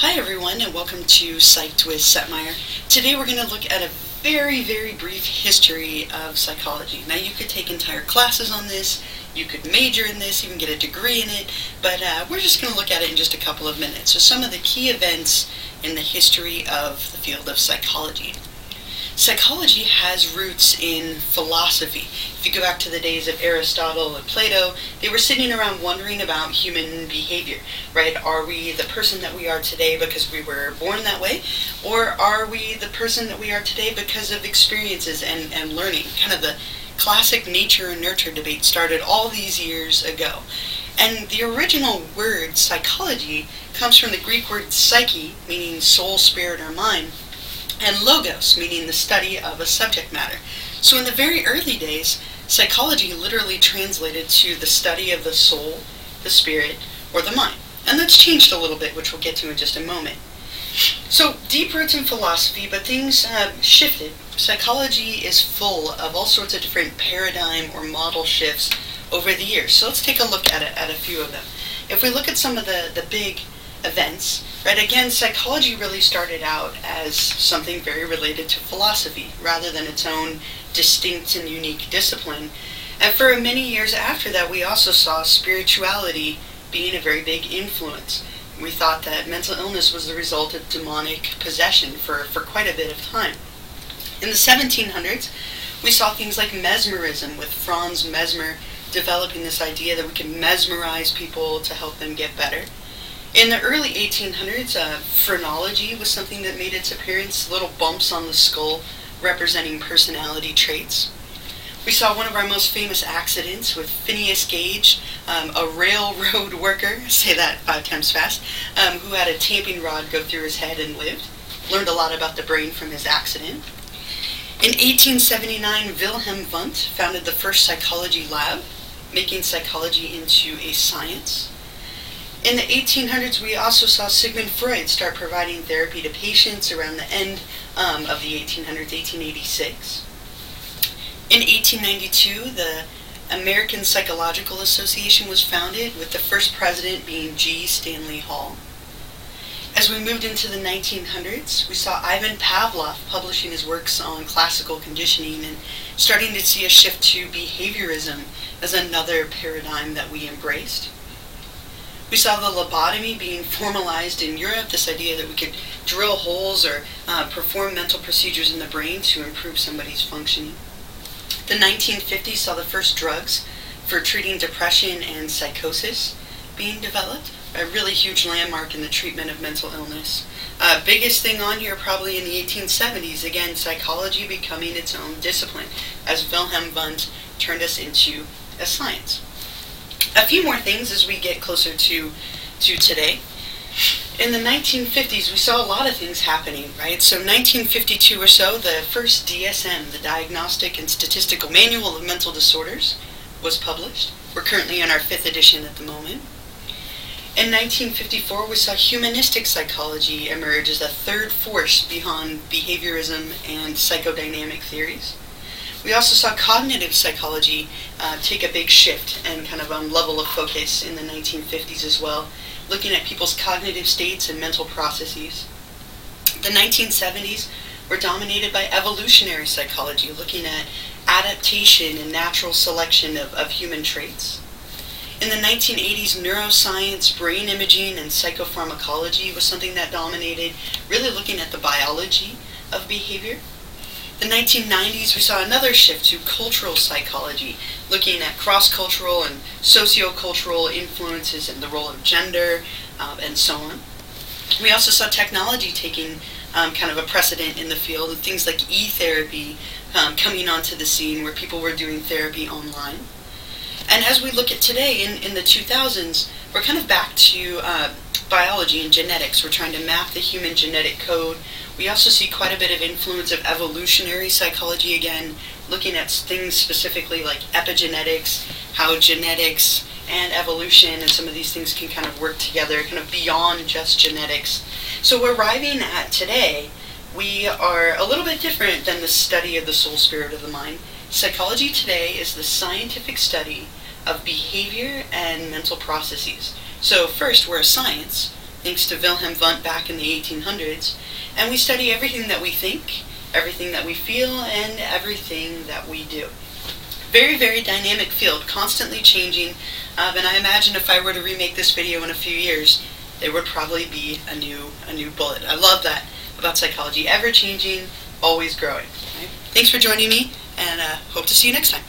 Hi everyone, and welcome to Psyched with Setmire. Today we're going to look at a very, very brief history of psychology. Now you could take entire classes on this, you could major in this, even get a degree in it, but we're just going to look at it in just a couple of minutes. So some of the key events in the history of the field of psychology. Psychology has roots in philosophy. If you go back to the days of Aristotle and Plato, they were sitting around wondering about human behavior, right? Are we the person that we are today because we were born that way? Or are we the person that we are today because of experiences and learning? Kind of the classic nature and nurture debate started all these years ago. And the original word psychology comes from the Greek word psyche, meaning soul, spirit, or mind, and logos, meaning the study of a subject matter. So in the very early days, psychology literally translated to the study of the soul, the spirit, or the mind. And that's changed a little bit, which we'll get to in just a moment. So deep roots in philosophy, but things shifted. Psychology is full of all sorts of different paradigm or model shifts over the years. So let's take a look at a few of them. If we look at some of the big events, right, again, psychology really started out as something very related to philosophy rather than its own distinct and unique discipline. And for many years after that, we also saw spirituality being a very big influence. We thought that mental illness was the result of demonic possession for quite a bit of time. In the 1700s, we saw things like mesmerism, with Franz Mesmer developing this idea that we could mesmerize people to help them get better. In the early 1800s, phrenology was something that made its appearance, little bumps on the skull representing personality traits. We saw one of our most famous accidents with Phineas Gage, a railroad worker, say that 5 times fast, who had a tamping rod go through his head and lived. Learned a lot about the brain from his accident. In 1879, Wilhelm Wundt founded the first psychology lab, making psychology into a science. In the 1800s, we also saw Sigmund Freud start providing therapy to patients around the end of the 1800s, 1886. In 1892, the American Psychological Association was founded, with the first president being G. Stanley Hall. As we moved into the 1900s, we saw Ivan Pavlov publishing his works on classical conditioning and starting to see a shift to behaviorism as another paradigm that we embraced. We saw the lobotomy being formalized in Europe, this idea that we could drill holes or perform mental procedures in the brain to improve somebody's functioning. The 1950s saw the first drugs for treating depression and psychosis being developed, a really huge landmark in the treatment of mental illness. Biggest thing on here probably in the 1870s, again, psychology becoming its own discipline as Wilhelm Wundt turned us into a science. A few more things as we get closer to today. In the 1950s, we saw a lot of things happening, right? So 1952 or so, the first DSM, the Diagnostic and Statistical Manual of Mental Disorders, was published. We're currently in our 5th edition at the moment. In 1954, we saw humanistic psychology emerge as a third force behind behaviorism and psychodynamic theories. We also saw cognitive psychology take a big shift and kind of level of focus in the 1950s as well, looking at people's cognitive states and mental processes. The 1970s were dominated by evolutionary psychology, looking at adaptation and natural selection of human traits. In the 1980s, neuroscience, brain imaging, and psychopharmacology was something that dominated, really looking at the biology of behavior. The 1990s, we saw another shift to cultural psychology, looking at cross-cultural and socio-cultural influences and the role of gender, and so on. We also saw technology taking kind of a precedent in the field, with things like e-therapy coming onto the scene where people were doing therapy online. And as we look at today, in the 2000s, we're kind of back to biology and genetics. We're trying to map the human genetic code. We also see quite a bit of influence of evolutionary psychology again, looking at things specifically like epigenetics, how genetics and evolution and some of these things can kind of work together, kind of beyond just genetics. So arriving at today, we are a little bit different than the study of the soul, spirit, of the mind. Psychology today is the scientific study of behavior and mental processes. So first, we're a science, thanks to Wilhelm Wundt back in the 1800s, and we study everything that we think, everything that we feel, and everything that we do. Very, very dynamic field, constantly changing, and I imagine if I were to remake this video in a few years, there would probably be a new bullet. I love that about psychology, ever changing, always growing. Right? Thanks for joining me, and hope to see you next time.